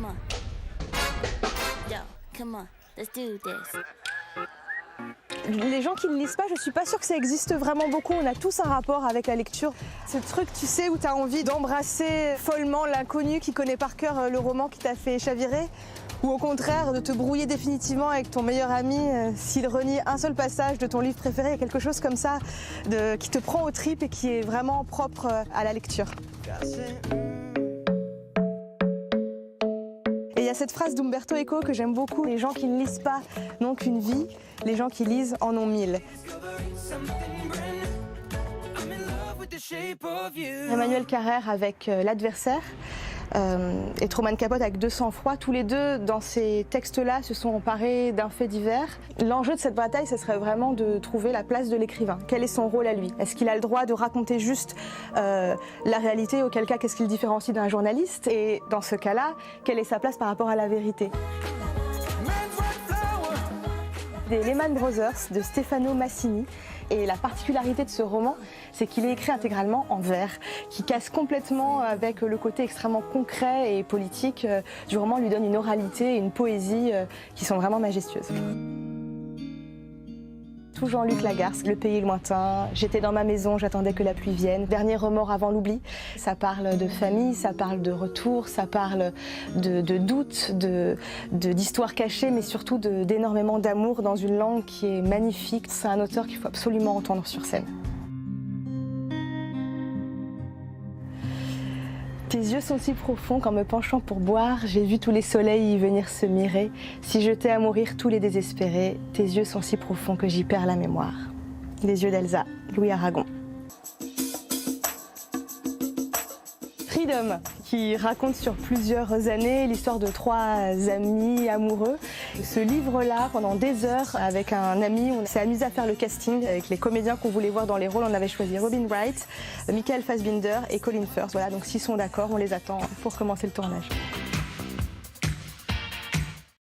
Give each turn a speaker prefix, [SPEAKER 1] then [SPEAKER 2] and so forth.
[SPEAKER 1] come on. Yo, come on, let's do this.
[SPEAKER 2] Les gens qui ne lisent pas, je suis pas sûre que ça existe vraiment beaucoup. On a tous un rapport avec la lecture. Ce truc, tu sais, où tu as envie d'embrasser follement l'inconnu qui connaît par cœur le roman qui t'a fait chavirer. Ou au contraire, de te brouiller définitivement avec ton meilleur ami s'il renie un seul passage de ton livre préféré. Il y a quelque chose comme ça qui te prend aux tripes et qui est vraiment propre à la lecture. Et il y a cette phrase d'Umberto Eco que j'aime beaucoup. Les gens qui ne lisent pas n'ont qu'une vie, les gens qui lisent en ont 1000. Emmanuel Carrère avec L'Adversaire et Truman Capote avec De sang-froid, tous les deux dans ces textes-là se sont emparés d'un fait divers. L'enjeu de cette bataille, ce serait vraiment de trouver la place de l'écrivain. Quel est son rôle à lui? Est-ce qu'il a le droit de raconter juste la réalité? Auquel cas, qu'est-ce qu'il différencie d'un journaliste? Et dans ce cas-là, quelle est sa place par rapport à la vérité? Des Lehman Brothers de Stefano Massini. Et la particularité de ce roman, c'est qu'il est écrit intégralement en vers, qui casse complètement avec le côté extrêmement concret et politique du roman, lui donne une oralité et une poésie qui sont vraiment majestueuses. Tout Jean-Luc Lagarce, Le pays lointain, J'étais dans ma maison, j'attendais que la pluie vienne, Dernier remords avant l'oubli. Ça parle de famille, ça parle de retour, ça parle de doute, d'histoires cachées, mais surtout d'énormément d'amour dans une langue qui est magnifique. C'est un auteur qu'il faut absolument entendre sur scène. Tes yeux sont si profonds qu'en me penchant pour boire, j'ai vu tous les soleils y venir se mirer. Si jetais à mourir tous les désespérés, tes yeux sont si profonds que j'y perds la mémoire. Les yeux d'Elsa, Louis Aragon. Freedom, qui raconte sur plusieurs années l'histoire de 3 amis amoureux. Ce livre-là, pendant des heures, avec un ami, on s'est amusé à faire le casting avec les comédiens qu'on voulait voir dans les rôles. On avait choisi Robin Wright, Michael Fassbinder et Colin Firth. Voilà, donc s'ils sont d'accord, on les attend pour commencer le tournage.